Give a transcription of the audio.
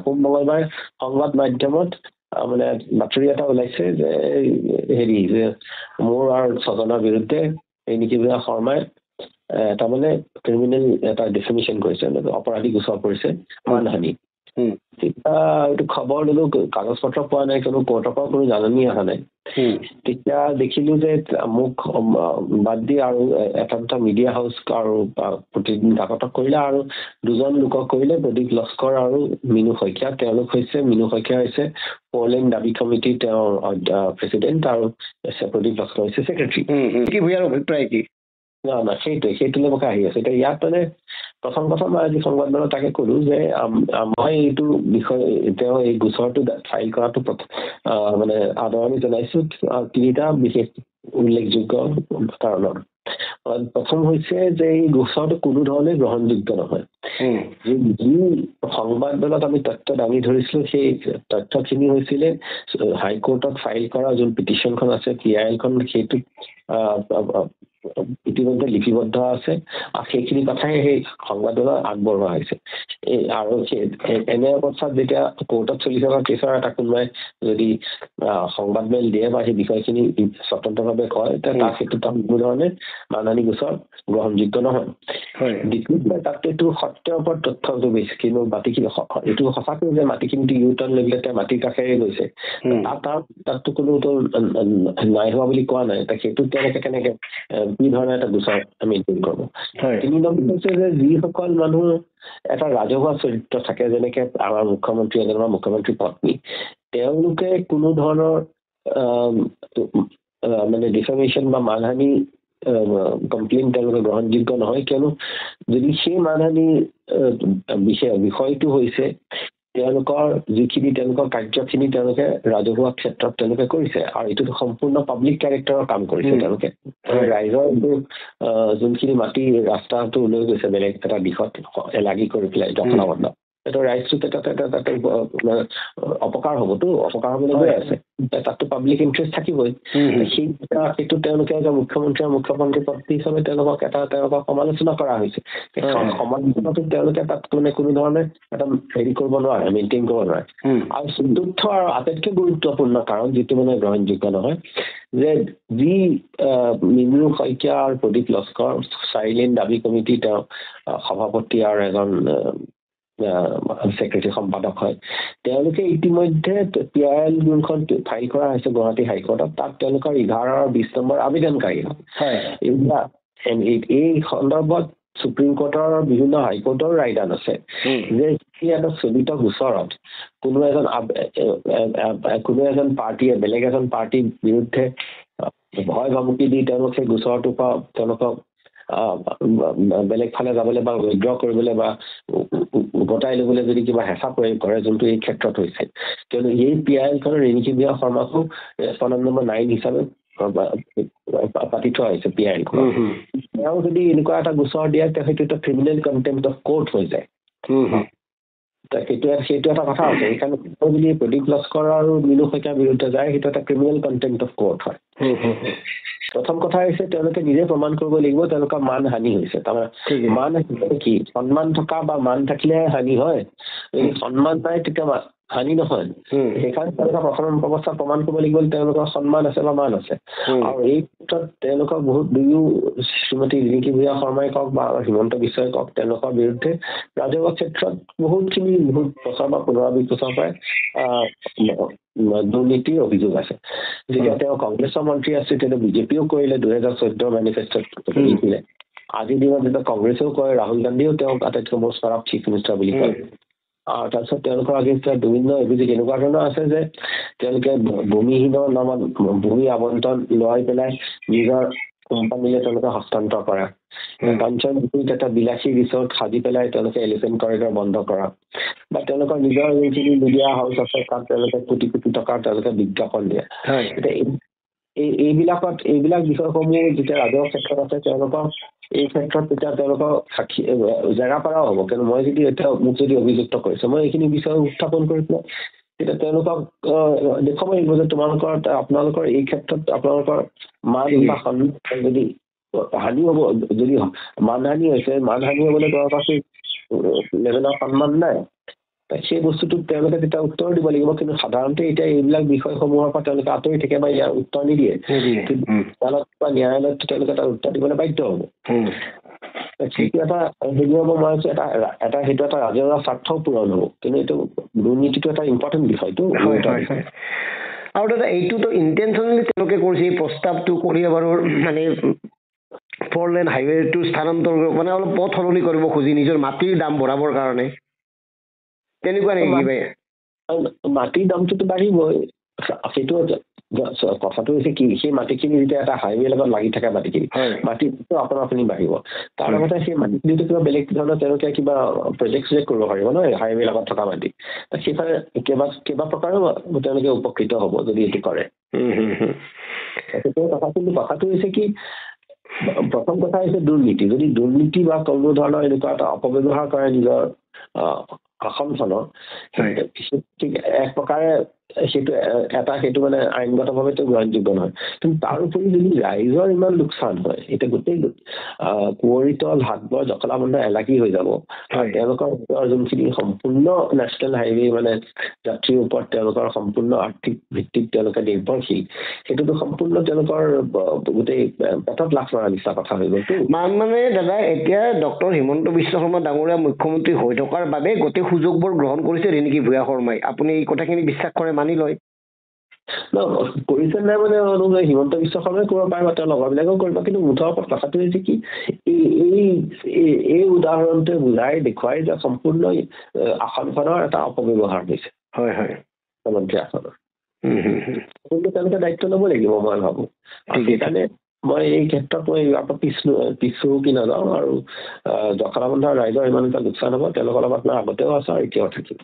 সোম মঙলবাৰে সংবাদ মাধ্যমত মানে বাতৰি এটা ওলাইছে যে হেৰি যে মোৰ আৰু ছজনৰ বিৰুদ্ধে এই নিকি শৰ্মাই তাৰমানে ক্ৰিমিনেল এটা ডিফিমিশ্যন কৰিছে, অপৰাধী গোচৰ কৰিছে, মানহানি। এইটো খবৰ দিলো, কাগজ পত্ৰ পোৱা নাই, কোনো কোৰ্টৰ পৰা কোনো জাননী অহা নাই। তেতিয়া দেখিলো যে মোক বাদ দি আৰু এটা দুটা মিডিয়া হাউচ আৰু প্ৰতিদিন কাকতক কৰিলে আৰু দুজন লোকক কৰিলে, প্ৰদীপ লস্কৰ আৰু মিনু শইকীয়া। তেওঁলোক হৈছে, মিনু শইকীয়া হৈছে ফ'ৰলেন দাবী কমিটি তেওঁৰ প্ৰেচিডেণ্ট আৰু প্ৰদীপ লস্কৰ হৈছে ছেক্ৰেটাৰী। ভূঞাৰ অভিপ্ৰায় কি? না সেইটোলৈ মোক আহি আছে। এতিয়া ইয়াত মানে প্ৰথম মই আজি সংবাদমেলত তাকে কলো যে মই এইটো বিষয় তেওঁ এই গোচৰটো ফাইল কৰাটো মানে আদৰণি জনাইছো তিনিটা বিশেষ উল্লেখযোগ্য কাৰণত। প্ৰথম হৈছে যে এই গোচৰটো কোনো ধৰণে গ্ৰহণযোগ্য নহয়। যি সংবাদমেলত আমি তথ্য দাঙি ধৰিছিলো সেই তথ্যখিনি হৈছিলে হাইকোৰ্টত ফাইল কৰা যোন পিটিশ্যনখন আছে PIL-খন, সেইটোত ইতিমধ্যে লিপিবদ্ধ আছে আৰু সেইখিনি কথাই সেই সংবাদমেলত আগবঢ়োৱা হৈছে। আৰু এনে অৱস্থাত যেতিয়া কোৰ্টত চলি থকা কেছৰ এটা কোনোবাই যদি সংবাদমেল দিয়ে বা সেই বিষয়খিনি স্বতন্ত্ৰভাৱে কয়, তাৰ ক্ষেত্ৰত কোনো ধৰণে মানহানি গোচৰ গ্ৰহণযোগ্য নহয়। দ্বিতীয়তে তাত এইটো সত্যৰ ওপৰত তথ্যটো বেছি, কিন্তু মাটিখিনি এইটো সঁচাকৈ যে মাটিখিনি ইউটাৰ্ণ লৈ পেলাই তেওঁ মাটিৰ কাষেৰে গৈছে, তাততো কোনোতো নাই হোৱা বুলি কোৱা নাই। সেইটো তেওঁলোকে কেনেকে কি ধৰণৰ এটা গোচৰ মেইনটেইন কৰিব। 3 নম্বৰ হৈছে যে যিসকল মানুহ এটা ৰাজহুৱা চৰিত্ৰ থাকে, যেনেকে আমাৰ মুখ্যমন্ত্ৰী এজন বা মুখ্যমন্ত্ৰী পত্নী, তেওঁলোকে কোনো ধৰণৰ মানে ডিফেমেশ্যন বা মানহানি কমপ্লেইন তেওঁলোকে গ্ৰহণযোগ্য নহয়। কিয়নো যদি সেই মানহানি বিষয়টো হৈছে তেওঁলোকৰ যিখিনি তেওঁলোকৰ কাৰ্যখিনি তেওঁলোকে ৰাজহুৱা ক্ষেত্ৰত তেওঁলোকে কৰিছে আৰু এইটো সম্পূৰ্ণ পাব্লিক কেৰেক্টাৰৰ কাম কৰিছে। তেওঁলোকে ৰাইজৰ যোনখিনি মাটি ৰাস্তাটো লৈ গৈছে বেলেগ এটা দিশত লাগি কৰি পেলাই দখলাবদ্ধ, সেইটো ৰাইজটোত এটা অপকাৰ হ'বতো, অপকাৰ হ'বলৈ গৈ আছে, তাততো পাব্লিক ইণ্টাৰেষ্ট থাকিবই। সেইটো তেওঁলোকে মুখ্যমন্ত্ৰী আৰু মুখ্যমন্ত্ৰী পত্নী হিচাপে তেওঁলোকক সমালোচনা কৰা হৈছে। সমালোচনাটো তেওঁলোকে তাত মানে কোনো ধৰণে এটা হেৰি কৰিব নোৱাৰে, মেইনটেইন কৰিব নোৱাৰে। আৰু চতুৰ্থ আৰু আটাইতকৈ গুৰুত্বপূৰ্ণ কাৰণ, যিটো মানে গ্ৰহণযোগ্য নহয়, যে যি মিনু শইকীয়া আৰু প্ৰদীপ লস্কৰ 4 দাবী কমিটি তেওঁ সভাপতি আৰু এজন ছেক্ৰেটাৰী সম্পাদক হয়, তেওঁলোকে ইতিমধ্যে PIL যোনখন ফাইল কৰা হৈছে গুৱাহাটী হাইকোৰ্টত, তাত তেওঁলোকৰ 11 আৰু 20 নম্বৰ আবেদনকাৰী হয়। এই সন্দৰ্ভত সুপ্ৰিম কোৰ্টৰ বিভিন্ন হাইকোৰ্টৰ ৰায়দান আছে যে এটা চলিত গোচৰত কোনো এজন পাৰ্টীয়ে বেলেগ এজন পাৰ্টীৰ বিৰুদ্ধে ভয় ভাবুকি দি তেওঁলোক সেই গোচৰটোৰ পৰা তেওঁলোকক বেলেগ ফালে যাবলৈ বা উইড্ৰ কৰিবলৈ বা উভতাই ল'বলৈ যদি কিবা হেঁচা প্ৰয়োগ কৰে, যোনটো এই ক্ষেত্ৰত হৈছে, কিয়নো এই PIL-খনৰ ৰিণিকী ভূঞা শৰ্মাকো ৰেছপণ্ডেণ্ট নম্বৰ 9 হিচাপে পাতি থোৱা হৈছে PIL-খন। তেওঁ যদি এনেকুৱা এটা গোচৰ দিয়ে, সেইটো এটা ক্ৰিমিনেল কণ্টেম্প্ট অফ কোৰ্ট হৈ যায়। সেইটো এটা কথা আছে। সেইকাৰণে যদি প্ৰদীপ লস্কৰ আৰু মিনু শইকীয়াৰ বিৰুদ্ধে যায়, সেইটো এটা ক্ৰিমিনেল কণ্টেম্প্ট অফ কোৰ্ট হয়। প্ৰথম কথা হৈছে তেওঁলোকে নিজে প্ৰমাণ কৰিব লাগিব তেওঁলোকৰ মান হানি হৈছে। তাৰমানে মান কি, সন্মান থকা বা মান থাকিলেহে হানি হয়, সন্মান নাই তেতিয়া হানি নহয়। সেইকাৰণে তেওঁলোকে প্ৰথম অৱস্থাত প্ৰমাণ কৰিব লাগিব তেওঁলোকৰ সন্মান আছে বা মান আছে। আৰু এই ক্ষেত্ৰত তেওঁলোকৰ দুয়ো শ্ৰীমতী ৰিণিকী ভূঞা শৰ্মাই কওক বা হিমন্ত বিশ্বই কওক, তেওঁলোকৰ বিৰুদ্ধে ৰাজহুৱা ক্ষেত্ৰত বহুত বছৰ বা 15-20 বছৰ পৰাই দুৰ্নীতিৰ অভিযোগ আছে। যেতিয়া তেওঁ কংগ্ৰেছৰ মন্ত্ৰী আছিল, তেতিয়া বিজেপিও কৰিলে 2014 মেনিফেষ্টোত কৰিছিলে। আজিৰ দিনত যেতিয়া কংগ্ৰেছেও কয়, ৰাহুল গান্ধীয়েও তেওঁক আটাইতকৈ মষ্ট কাৰাপ্ট চিফ মিনিষ্টাৰ বুলি কয়। আৰু তাৰপিছত তেওঁলোকৰ আগেনষ্টত বিভিন্ন অভিযোগ এনেকুৱা ধৰণৰ আছে যে তেওঁলোকে ভূমিহীনৰ নামত ভূমি আবণ্টন লৈ পেলাই নিজৰ কোম্পানীলৈ তেওঁলোকে হস্তান্তৰ কৰা, কাঞ্চনজুৰিত এটা বিলাসী ৰিচৰ্ট সাজি পেলাই তেওঁলোকে এলিফেণ্ট কৰিডৰ বন্ধ কৰা, বা তেওঁলোকৰ নিজৰ যোনখিনি মিডিয়া হাউচ আছে তাত তেওঁলোকে কোটি কোটি টকাৰ তেওঁলোকে বিজ্ঞাপন দিয়ে। এইবিলাক বিষয়সমূহ যেতিয়া ৰাজহুৱা ক্ষেত্ৰত আছে, তেওঁলোকৰ এই ক্ষেত্ৰত তেতিয়া তেওঁলোকৰ সাক্ষী জেগা পাৰাও হ'ব। কিন্তু মই যদি এতিয়া মোক যদি অভিযুক্ত কৰিছে, মই এইখিনি বিষয়ে উত্থাপন কৰি পেলাই তেতিয়া তেওঁলোকক দেখুৱাব লাগিব যে আপোনালোকৰ এই ক্ষেত্ৰত আপোনালোকৰ মান বা সন্মান যদি হানি হ'ব, যদি মানহানি হৈছে, মানহানি হ'বলৈ তেওঁলোকৰ সেই লেভেলৰ সন্মান নাই, সেই বস্তুটো তেওঁলোকে তেতিয়া উত্তৰ দিব লাগিব, কিন্তু সাধাৰণতে এতিয়া এইবিলাক বিষয়সমূহৰ পৰা তেওঁলোকে আঁতৰি থাকে বা ইয়াৰ উত্তৰ নিদিয়ে। ন্যায়ালয়ত তেওঁলোকে তাৰ উত্তৰ দিবলৈ বাধ্য হ'ব। সেইটো এটা হেৰি হ'ব নোৱাৰিছে, এটা সেইটো এটা ৰাজহুৱা স্বাৰ্থও পূৰণ হ'ব, কিন্তু এইটো দুৰ্নীতিটো এটা ইম্পৰ্টেণ্ট বিষয়টো। আৰু দাদা এইটোতো ইণ্টেনশ্যনেলি তেওঁলোকে কৰিছে, এই প্ৰস্তাৱটো কৰি বাৰু মানে 4 লেন হাইৱেটো স্থানান্তৰ মানে অলপ পথ সলনি কৰিব খুজি নিজৰ মাটিৰ দাম বঢ়াবৰ কাৰণে, তেনেকুৱা নেকি? মাটিৰ দামটোতো বাঢ়িবই, সেইটো কথাটো হৈছে কি, সেই মাটিখিনি যেতিয়া এটা হাইৱে লগত লাগি থাকে মাটিটো আপুনি বাঢ়িব, তাৰ লগতে সেই মাটিখিনিতো কিবা বেলেগ ধৰণৰ তেওঁলোকে কিবা প্ৰজেক্ট কৰিব পাৰিব ন হাইৱে লগত থকা মাটি, সেইফালে কেইবা প্ৰকাৰো তেওঁলোকে উপকৃত হ'ব যদি এইটো কৰে। কিন্তু কথাটো হৈছে কি, প্ৰথম কথা হৈছে দুৰ্নীতি। যদি দুৰ্নীতি বা কোনো ধৰণৰ এনেকুৱা এটা অপব্যৱহাৰ কৰে নিজৰ আসনখনৰ, ঠিক এক প্ৰকাৰে সেইটো মানে আইনগতভাৱে গ্ৰহণযোগ্য নহয়। কিন্তু তাৰ উপৰি যদি ৰাইজৰ ইমান লোকচান হয়, এতিয়া গোটেই কুঁৱৰীতল, হাটবৰ, জখলাবন্ধা এলাকি হৈ যাব, তেওঁলোকৰ যোনখিনি সম্পূৰ্ণ নেশ্যনেল হাইৱে মানে যাত্ৰীৰ ওপৰত তেওঁলোকৰ সম্পূৰ্ণ আৰ্থিক ভিত্তিত তেওঁলোকে নিৰ্ভৰশীল, সেইটোতো সম্পূৰ্ণ তেওঁলোকৰ গোটেই পেটত লাখ মৰা নিচিনা কথা হৈ গ'লতো। মানে দাদা এতিয়া ডক্টৰ হিমন্ত বিশ্ব শৰ্মা ডাঙৰীয়া মুখ্যমন্ত্ৰী হৈ থকাৰ বাবে গোটেই সুযোগবোৰ গ্ৰহণ কৰিছে ৰিণিকী ভূঞা শৰ্মাই, আপুনি এই কথাখিনি বিশ্বাস কৰে, মানি লয়? কৰিছে নাই মানে অনুযায়ী হিমন্ত বিশ্ব শৰ্মাই কৰিব পাৰে বা তেওঁৰ লগৰবিলাকেও কৰিব, কিন্তু মুঠৰ ওপৰত কথাটো হৈছে কি, এই উদাহৰণটোৱে বুজাই দেখুৱাই যে সম্পূৰ্ণ আসনখনৰ এটা অপব্যৱহাৰ হৈছে। মন্ত্ৰী আসনৰ কিন্তু তেওঁলোকে দায়িত্ব ল'ব লাগিব মই ভাবো। সেইকাৰণে মই এই ক্ষেত্ৰত মই পিছু কি নাযাওঁ, আৰু জখলাবন্ধাৰ ৰাইজৰ ইমান এটা লোকচান হ'ব, তেওঁলোকৰ লগত মই আগতেও আছো আৰু এতিয়াও থাকিম।